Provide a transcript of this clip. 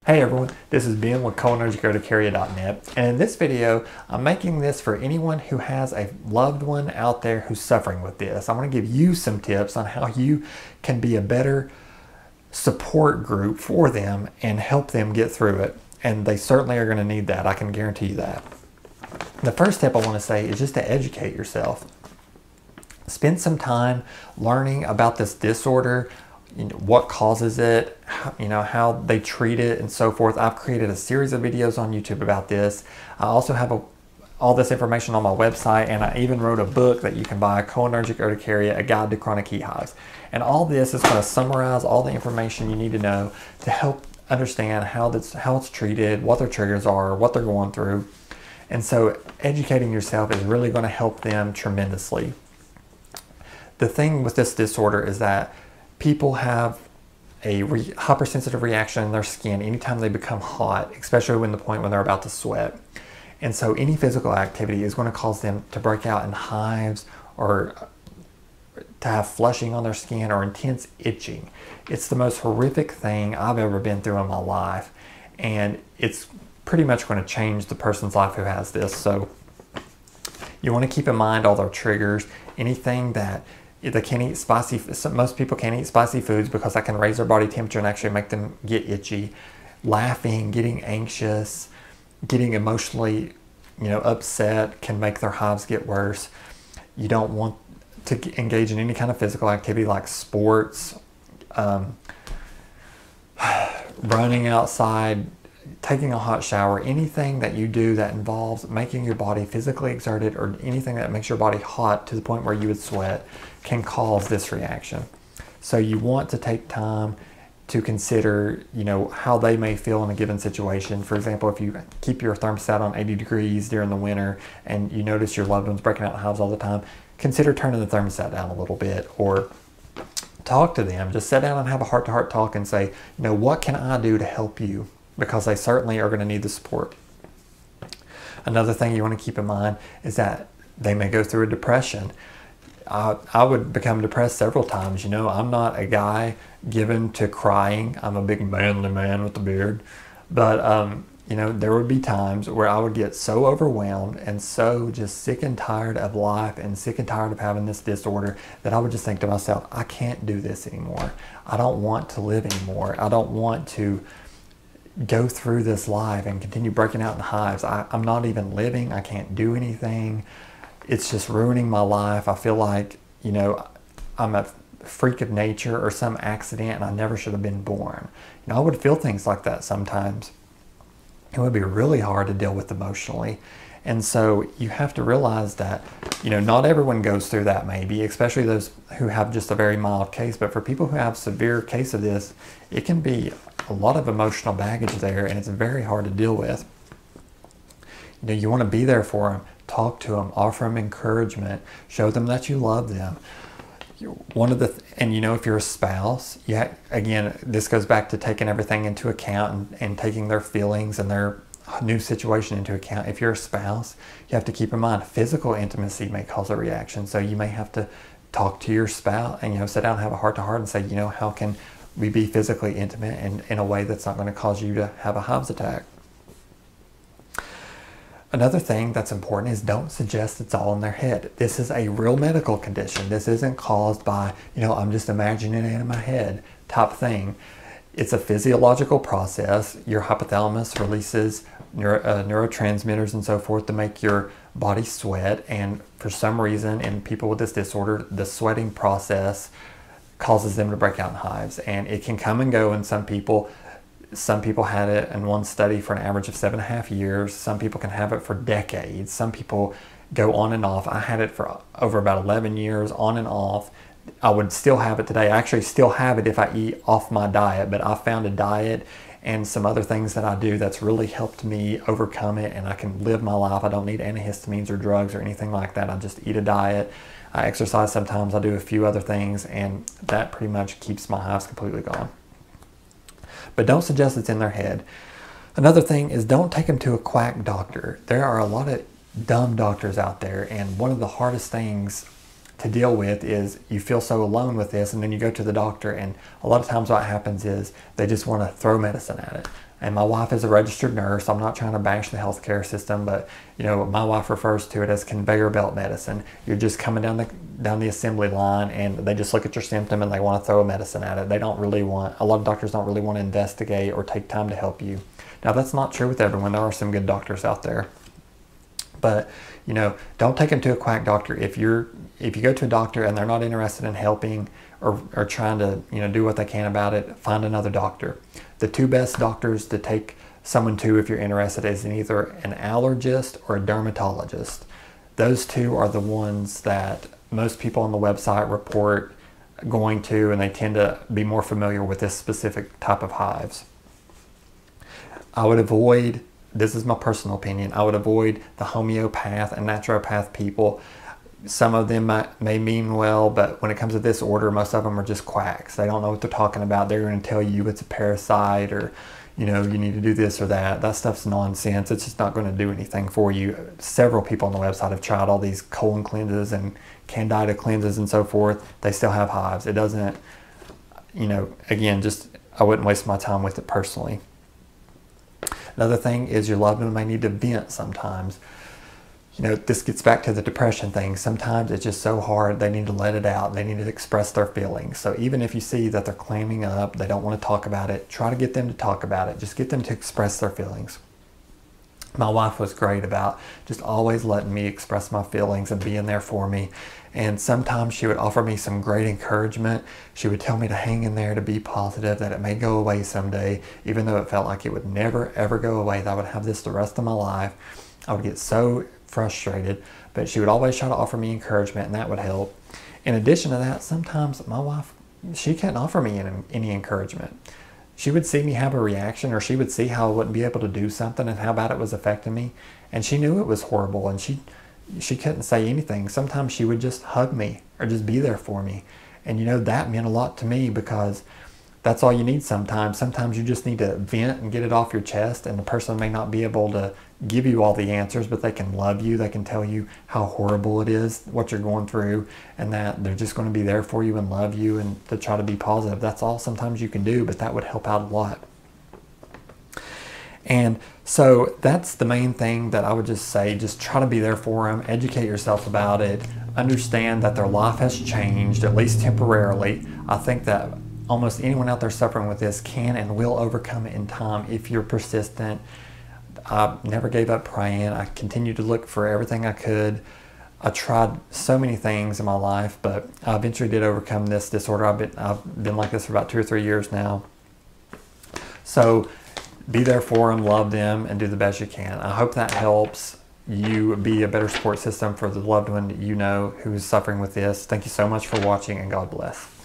Hey everyone, this is Ben with Cholinergic and in this video I'm making this for anyone who has a loved one out there who's suffering with this. I'm going to give you some tips on how you can be a better support group for them and help them get through it, and they certainly are going to need that. I can guarantee you that. The first tip I want to say is just to educate yourself. Spend some time learning about this disorder, what causes it, how they treat it, and so forth. I've created a series of videos on YouTube about this. I also have all this information on my website, and I even wrote a book that you can buy, Cholinergic Urticaria, A Guide to Chronic Heat Hives. And all this is going to summarize all the information you need to know to help understand how it's treated, what their triggers are, what they're going through. And so educating yourself is really going to help them tremendously. The thing with this disorder is that people have a hypersensitive reaction in their skin anytime they become hot, especially when they're about to sweat. And so any physical activity is going to cause them to break out in hives or to have flushing on their skin or intense itching. It's the most horrific thing I've ever been through in my life, and it's pretty much going to change the person's life who has this. So you want to keep in mind all their triggers, anything that they can't eat spicy. Most people can't eat spicy foods because that can raise their body temperature and actually make them get itchy. Laughing, getting anxious, getting emotionally, upset can make their hives get worse. You don't want to engage in any kind of physical activity like sports, running outside, taking a hot shower, anything that you do that involves making your body physically exerted, or anything that makes your body hot to the point where you would sweat, can cause this reaction. So you want to take time to consider, how they may feel in a given situation. For example, if you keep your thermostat on 80 degrees during the winter and you notice your loved one's breaking out in hives all the time, consider turning the thermostat down a little bit, or talk to them. Just sit down and have a heart-to-heart talk and say, what can I do to help you? Because they certainly are going to need the support. Another thing you want to keep in mind is that they may go through a depression. I would become depressed several times. I'm not a guy given to crying. I'm a big manly man with a beard. But, there would be times where I would get so overwhelmed and so just sick and tired of life and sick and tired of having this disorder that I would just think to myself, I can't do this anymore. I don't want to live anymore. I don't want to go through this life and continue breaking out in hives. I'm not even living. I can't do anything. It's just ruining my life. I feel like, I'm a freak of nature or some accident and I never should have been born. I would feel things like that sometimes. It would be really hard to deal with emotionally. And so you have to realize that, not everyone goes through that maybe, especially those who have just a very mild case. But for people who have severe case of this, it can be a lot of emotional baggage there, and it's very hard to deal with. You want to be there for them, talk to them, offer them encouragement, show them that you love them. If you're a spouse, again, this goes back to taking everything into account and taking their feelings and their new situation into account. If you're a spouse, you have to keep in mind physical intimacy may cause a reaction. So you may have to talk to your spouse and sit down and have a heart-to-heart and say, how can we be physically intimate and in a way that's not going to cause you to have a hives attack. Another thing that's important is don't suggest it's all in their head. This is a real medical condition. This isn't caused by, I'm just imagining it in my head type thing. It's a physiological process. Your hypothalamus releases neurotransmitters and so forth to make your body sweat. And for some reason, in people with this disorder, the sweating process causes them to break out in hives. And it can come and go in some people. Some people had it in one study for an average of 7.5 years. Some people can have it for decades. Some people go on and off. I had it for over about 11 years, on and off. I would still have it today. I actually still have it if I eat off my diet, but I found a diet and some other things that I do that's really helped me overcome it, and I can live my life. I don't need antihistamines or drugs or anything like that. I just eat a diet. I exercise sometimes. I do a few other things, and that pretty much keeps my hives completely gone. But don't suggest it's in their head. Another thing is don't take them to a quack doctor. There are a lot of dumb doctors out there, and one of the hardest things to deal with is you feel so alone with this, and then you go to the doctor, and a lot of times what happens is they just want to throw medicine at it. And my wife is a registered nurse. I'm not trying to bash the healthcare system, but you know, my wife refers to it as conveyor belt medicine. You're just coming down the assembly line, and they just look at your symptom and they want to throw a medicine at it. They don't really want, a lot of doctors don't really want to investigate or take time to help you. Now, that's not true with everyone. There are some good doctors out there. But, you know, don't take them to a quack doctor. If you go to a doctor and they're not interested in helping or trying to, you know, do what they can about it, find another doctor. The two best doctors to take someone to if you're interested is either an allergist or a dermatologist. Those two are the ones that most people on the website report going to, and they tend to be more familiar with this specific type of hives. I would avoid, this is my personal opinion, I would avoid the homeopath and naturopath people. Some of them may mean well, but when it comes to this order, most of them are just quacks. They don't know what they're talking about. They're going to tell you it's a parasite, or, you know, you need to do this or that. That stuff's nonsense. It's just not going to do anything for you. Several people on the website have tried all these colon cleanses and candida cleanses and so forth. They still have hives. It doesn't, you know, again, just, I wouldn't waste my time with it personally. Another thing is your loved one may need to vent sometimes. You know, this gets back to the depression thing. Sometimes it's just so hard, they need to let it out. They need to express their feelings. So even if you see that they're clamming up, they don't want to talk about it, try to get them to talk about it. Just get them to express their feelings. My wife was great about just always letting me express my feelings and being there for me. And sometimes she would offer me some great encouragement. She would tell me to hang in there, to be positive, that it may go away someday, even though it felt like it would never, ever go away, that I would have this the rest of my life. I would get so frustrated, but she would always try to offer me encouragement, and that would help. In addition to that, sometimes my wife, she couldn't offer me any encouragement. She would see me have a reaction, or she would see how I wouldn't be able to do something and how bad it was affecting me, and she knew it was horrible, and she couldn't say anything. Sometimes she would just hug me or just be there for me, and you know, that meant a lot to me, because that's all you need sometimes. Sometimes you just need to vent and get it off your chest, and the person may not be able to give you all the answers, but they can love you. They can tell you how horrible it is, what you're going through, and that they're just going to be there for you and love you and to try to be positive. That's all sometimes you can do, but that would help out a lot. And so that's the main thing that I would just say. Just try to be there for them, educate yourself about it, understand that their life has changed, at least temporarily. I think that almost anyone out there suffering with this can and will overcome it in time if you're persistent. I never gave up praying. I continued to look for everything I could. I tried so many things in my life, but I eventually did overcome this disorder. I've been like this for about 2 or 3 years now. So be there for them, love them, and do the best you can. I hope that helps you be a better support system for the loved one that you know who is suffering with this. Thank you so much for watching, and God bless.